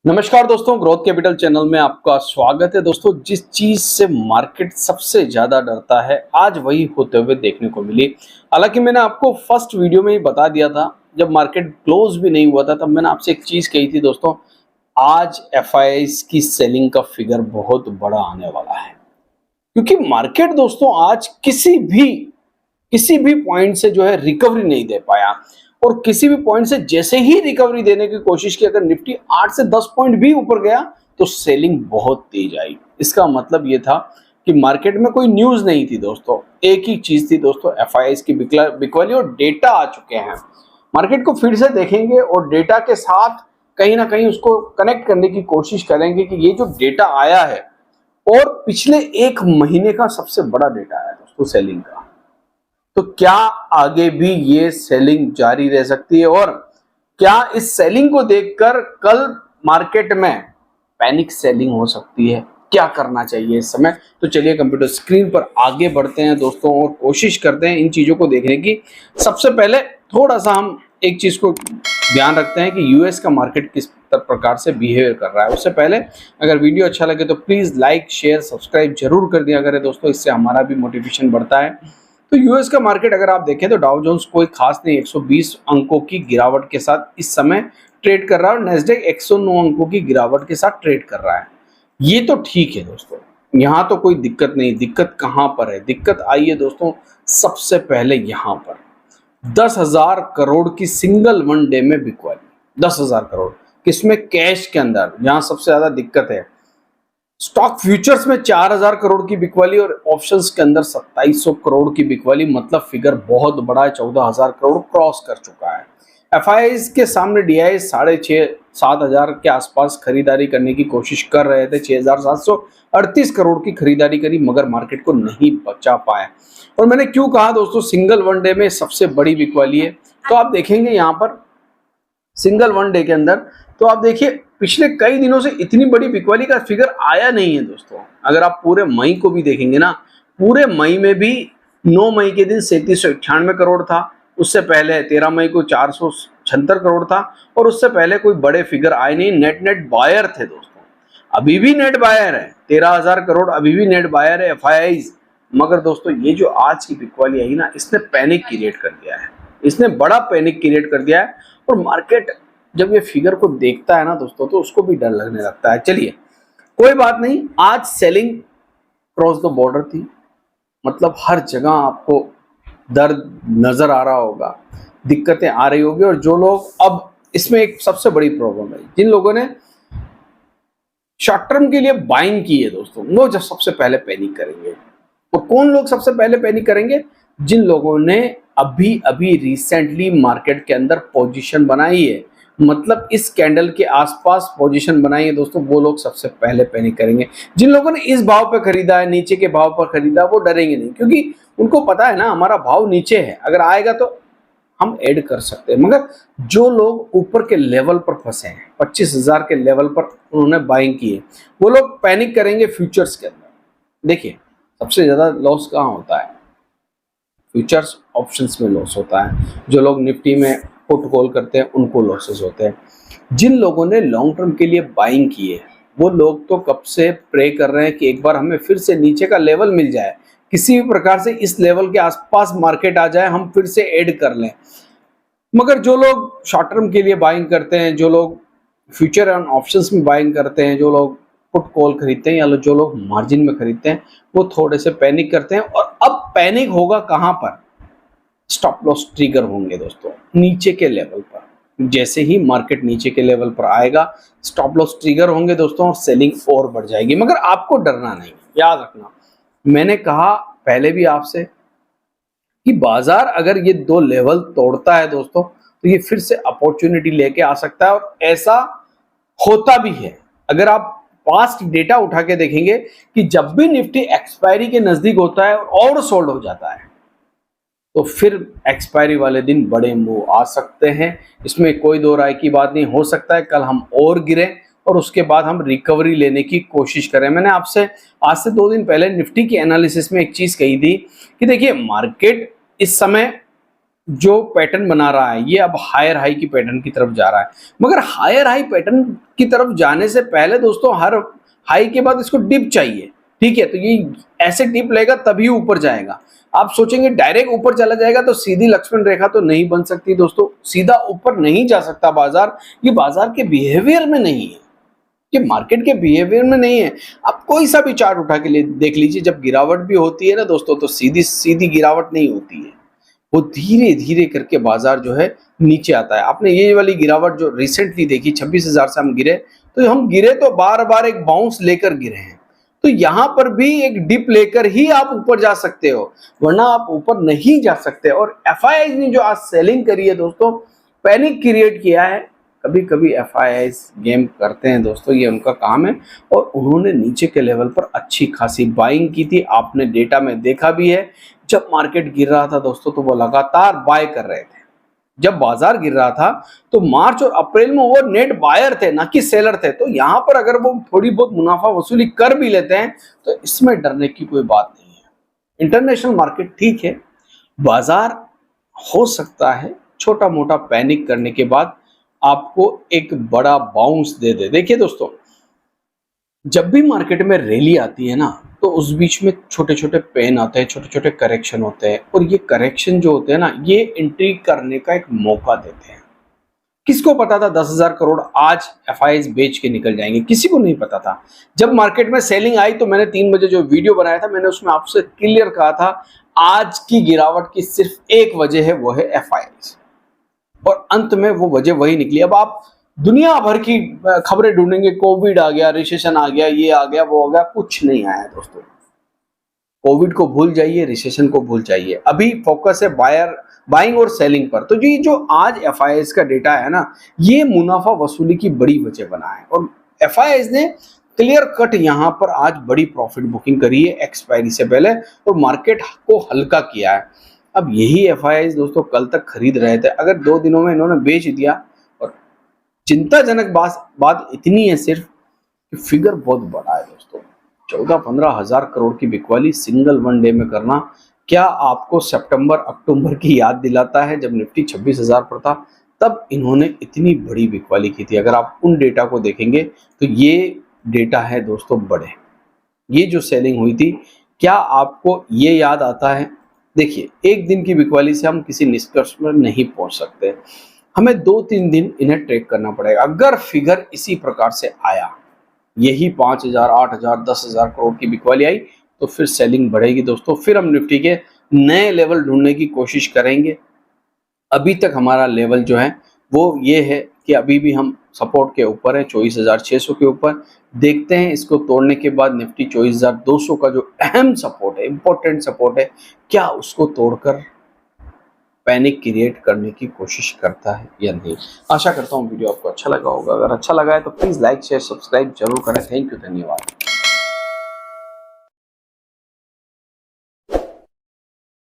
नमस्कार दोस्तों, growth capital channel में आपका स्वागत है। दोस्तों, जिस चीज से मार्केट सबसे ज्यादा डरता है आज वही होते हुए देखने को मिली। हालांकि मैंने आपको फर्स्ट वीडियो में ही बता दिया था, जब मार्केट क्लोज भी नहीं हुआ था तब मैंने आपसे एक चीज कही थी दोस्तों, आज एफआईआईज की सेलिंग का फिगर बहुत बड़ा आने वाला है। क्योंकि मार्केट दोस्तों आज किसी भी पॉइंट से जो है रिकवरी नहीं दे पाया, और किसी भी पॉइंट से जैसे ही रिकवरी देने की कोशिश की, अगर निफ्टी 8 से 10 पॉइंट भी ऊपर गया तो सेलिंग बहुत तेज आई। इसका मतलब ये था कि मार्केट में कोई न्यूज नहीं थी दोस्तों, एक ही चीज थी दोस्तों, एफआईआईज की बिकवाली और डेटा आ चुके हैं। मार्केट को फिर से देखेंगे और डेटा के साथ कहीं ना कहीं उसको कनेक्ट करने की कोशिश करेंगे कि ये जो डेटा आया है और पिछले एक महीने का सबसे बड़ा डेटा है दोस्तों सेलिंग का, तो क्या आगे भी ये सेलिंग जारी रह सकती है, और क्या इस सेलिंग को देखकर कल मार्केट में पैनिक सेलिंग हो सकती है? क्या करना चाहिए इस समय? तो चलिए कंप्यूटर स्क्रीन पर आगे बढ़ते हैं दोस्तों और कोशिश करते हैं इन चीजों को देखने की। सबसे पहले थोड़ा सा हम एक चीज को ध्यान रखते हैं कि यूएस का मार्केट किस प्रकार से बिहेवियर कर रहा है। उससे पहले अगर वीडियो अच्छा लगे तो प्लीज लाइक शेयर सब्सक्राइब जरूर कर दिया करें दोस्तों, इससे हमारा भी मोटिवेशन बढ़ता है। तो यूएस का मार्केट अगर आप देखें तो डाउ जोन्स कोई खास नहीं, 120 अंकों की गिरावट के साथ इस समय ट्रेड कर रहा है, और नेस्डेक 109 अंकों की गिरावट के साथ ट्रेड कर रहा है। ये तो ठीक है दोस्तों, यहाँ तो कोई दिक्कत नहीं। दिक्कत कहाँ पर है? दिक्कत आई है दोस्तों सबसे पहले यहाँ पर 10,000 करोड़ की सिंगल वन डे में बिकवाली। 10,000 करोड़ किसमें? कैश के अंदर, जहां सबसे ज्यादा दिक्कत है। स्टॉक फ्यूचर्स में 4,000 करोड़ की बिकवाली और ऑप्शंस के अंदर 2,700 करोड़ की बिकवाली, मतलब फिगर बहुत बड़ा है, 14,000 करोड़ क्रॉस कर चुका है। एफआईआईज के सामने डीआई 6,500-7,000 के आसपास खरीदारी करने की कोशिश कर रहे थे, 6,738 करोड़ की खरीदारी करी मगर मार्केट को नहीं बचा पाए। और मैंने क्यों कहा दोस्तों सिंगल वन डे में सबसे बड़ी बिकवाली है, तो आप देखेंगे यहाँ पर सिंगल वन डे के अंदर, तो आप देखिए पिछले कई दिनों से इतनी बड़ी बिकवाली का फिगर आया नहीं है दोस्तों। अगर आप पूरे मई को भी देखेंगे ना, पूरे मई में भी 9 मई के दिन 3,798 करोड़ था, उससे पहले 13 मई को 476 करोड़ था, और उससे पहले कोई बड़े फिगर आए नहीं। नेट बायर थे दोस्तों, अभी भी नेट बायर है 13,000 करोड़, अभी भी नेट बायर है एफआईआईज। मगर दोस्तों ये जो आज की बिकवाली आई ना, इसने पैनिक क्रिएट कर दिया है, इसने बड़ा पैनिक क्रिएट कर दिया है। और मार्केट जब ये फिगर को देखता है ना दोस्तों तो उसको भी डर लगने लगता है। चलिए कोई बात नहीं, आज सेलिंग क्रॉस द बॉर्डर थी, मतलब हर जगह आपको दर्द नजर आ रहा होगा, दिक्कतें आ रही होगी। और जो लोग, अब इसमें एक सबसे बड़ी प्रॉब्लम है, जिन लोगों ने शॉर्ट टर्म के लिए बाइंग की है दोस्तों, वो जब सबसे पहले पैनिक करेंगे। और कौन लोग सबसे पहले पैनिक करेंगे? जिन लोगों ने अभी अभी रिसेंटली मार्केट के अंदर पोजीशन बनाई है, मतलब इस कैंडल के आसपास पोजीशन बनाई है दोस्तों, वो लोग सबसे पहले पैनिक करेंगे। जिन लोगों ने इस भाव पे खरीदा है, नीचे के भाव पर खरीदा, वो डरेंगे नहीं, क्योंकि उनको पता है ना हमारा भाव नीचे है, अगर आएगा तो हम ऐड कर सकते हैं। मगर जो लोग ऊपर के लेवल पर फंसे हैं, 25,000 के लेवल पर उन्होंने बाइंग की है, वो लोग पैनिक करेंगे फ्यूचर्स के अंदर। देखिए सबसे ज्यादा लॉस कहाँ होता है? फ्यूचर्स ऑप्शंस में लॉस होता है। जो लोग निफ्टी में पुट कॉल करते हैं उनको लॉसेस होते हैं। जिन लोगों ने लॉन्ग टर्म के लिए बाइंग की है वो लोग तो कब से प्रे कर रहे हैं कि एक बार हमें फिर से नीचे का लेवल मिल जाए, किसी भी प्रकार से इस लेवल के आसपास मार्केट आ जाए, हम फिर से ऐड कर लें। मगर जो लोग शॉर्ट टर्म के लिए बाइंग करते हैं, जो लोग फ्यूचर एंड ऑप्शंस में बाइंग करते हैं, जो लोग पुट कॉल खरीदते हैं या जो लोग मार्जिन में खरीदते हैं, वो थोड़े से पैनिक करते हैं। और अब पैनिक होगा कहां पर? स्टॉप लॉस ट्रिगर होंगे दोस्तों नीचे के लेवल पर। जैसे ही मार्केट नीचे के लेवल पर आएगा स्टॉप लॉस ट्रिगर होंगे दोस्तों, और सेलिंग और बढ़ जाएगी। मगर आपको डरना नहीं, याद रखना, मैंने कहा पहले भी आपसे कि बाजार अगर ये 2 लेवल तोड़ता है दोस्तों तो ये फिर से अपॉर्चुनिटी लेके आ सकता है, और ऐसा होता भी है। अगर आप पास्ट डेटा उठा के देखेंगे कि जब भी निफ्टी एक्सपायरी के नजदीक होता है और सोल्ड हो जाता है, तो फिर एक्सपायरी वाले दिन बड़े मूव आ सकते हैं। इसमें कोई दो राय की बात नहीं। हो सकता है कल हम और गिरे और उसके बाद हम रिकवरी लेने की कोशिश करें। मैंने आपसे आज से 2 दिन पहले निफ्टी की एनालिसिस में एक चीज कही थी कि देखिए मार्केट इस समय जो पैटर्न बना रहा है ये अब हायर हाई की पैटर्न की तरफ जा रहा है, मगर हायर हाई पैटर्न की तरफ जाने से पहले दोस्तों हर हाई के बाद इसको डिप चाहिए। ठीक है, तो ये ऐसे डिप लेगा तभी ऊपर जाएगा। आप सोचेंगे डायरेक्ट ऊपर चला जाएगा तो सीधी लक्ष्मण रेखा तो नहीं बन सकती दोस्तों, सीधा ऊपर नहीं जा सकता बाजार। ये बाजार के बिहेवियर में नहीं है, ये मार्केट के बिहेवियर में नहीं है। आप कोई सा भी चार्ट उठा के देख लीजिए, जब गिरावट भी होती है ना दोस्तों तो सीधी सीधी गिरावट नहीं होती है, वो धीरे धीरे करके बाजार जो है नीचे आता है। आपने ये वाली गिरावट जो रिसेंटली देखी 26,000 से हम गिरे, तो हम गिरे तो बार बार एक बाउंस लेकर गिरे हैं, तो यहां पर भी एक डिप लेकर ही आप ऊपर जा सकते हो, वरना आप ऊपर नहीं जा सकते। और एफआईआई ने जो आज सेलिंग करी है दोस्तों, पैनिक क्रिएट किया है। कभी कभी एफआईआई गेम करते हैं दोस्तों, ये उनका काम है, और उन्होंने नीचे के लेवल पर अच्छी खासी बाइंग की थी। आपने डेटा में देखा भी है, जब मार्केट गिर रहा था दोस्तों तो वो लगातार बाय कर रहे थे। जब बाजार गिर रहा था तो मार्च और अप्रैल में वो नेट बायर थे, ना कि सेलर थे। तो यहां पर अगर वो थोड़ी बहुत मुनाफा वसूली कर भी लेते हैं तो इसमें डरने की कोई बात नहीं है। इंटरनेशनल मार्केट ठीक है, बाजार हो सकता है छोटा मोटा पैनिक करने के बाद आपको एक बड़ा बाउंस दे दे। देखिए दोस्तों, जब भी मार्केट में रैली आती है ना तो उस बीच में छोटे छोटे पेन आते हैं, छोटे छोटे करेक्शन होते हैं, और ये करेक्शन जो होते हैं ना ये एंट्री करने का एक मौका देते हैं। किसको पता था 10,000 करोड़ आज एफआईआईज बेच के निकल जाएंगे? किसी को नहीं पता था। जब मार्केट में सेलिंग आई तो मैंने 3 बजे जो वीडियो बनाया था, मैंने उसमें आपसे क्लियर कहा था आज की गिरावट की सिर्फ एक वजह है, वो है एफआईआईज, और अंत में वो वजह वही निकली। अब आप दुनिया भर की खबरें ढूंढेंगे, कोविड आ गया, रिसेशन आ गया, ये आ गया, वो आ गया, कुछ नहीं आया दोस्तों। कोविड को भूल जाइए, रिसेशन को भूल जाइए, अभी फोकस है बाइंग और सेलिंग पर। तो ये जो आज एफआईआईज का डेटा है ना, ये मुनाफा वसूली की बड़ी वजह बना है, और एफआईआईज ने क्लियर कट यहाँ पर आज बड़ी प्रॉफिट बुकिंग करी है एक्सपायरी से पहले, और मार्केट को हल्का किया है। अब यही एफआईआईज दोस्तों कल तक खरीद रहे थे, अगर 2 दिनों में इन्होंने बेच दिया, और चिंताजनक बात इतनी है सिर्फ कि फिगर बहुत बड़ा है दोस्तों, 14-15 हजार करोड़ की बिकवाली सिंगल वन डे में करना क्या आपको सितंबर अक्टूबर की याद दिलाता है, जब निफ्टी 26,000 पर था तब इन्होंने इतनी बड़ी बिकवाली की थी। अगर आप उन डेटा को देखेंगे तो ये डेटा है दोस्तों बड़े, ये जो सेलिंग हुई थी, क्या आपको ये याद आता है? देखिए, एक दिन की बिकवाली से हम किसी निष्कर्ष पर नहीं पहुंच सकते, हमें 2-3 दिन इन्हें ट्रैक करना पड़ेगा। अगर फिगर इसी प्रकार से आया, यही 5,000, 8,000, 10,000 करोड़ की बिकवाली आई, तो फिर सेलिंग बढ़ेगी दोस्तों, फिर हम निफ्टी के नए लेवल ढूंढने की कोशिश करेंगे। अभी तक हमारा लेवल जो है वो ये है कि अभी भी हम सपोर्ट के ऊपर है, 24,600 के ऊपर। देखते हैं इसको तोड़ने के बाद निफ्टी 24,200 का जो अहम सपोर्ट है, इंपॉर्टेंट सपोर्ट है, क्या उसको तोड़कर पैनिक क्रिएट करने की कोशिश करता है या नहीं। आशा करता हूँ वीडियो आपको अच्छा लगा होगा। अगर अच्छा लगा है तो प्लीज़ लाइक शेयर सब्सक्राइब जरूर करें। थैंक यू, धन्यवाद।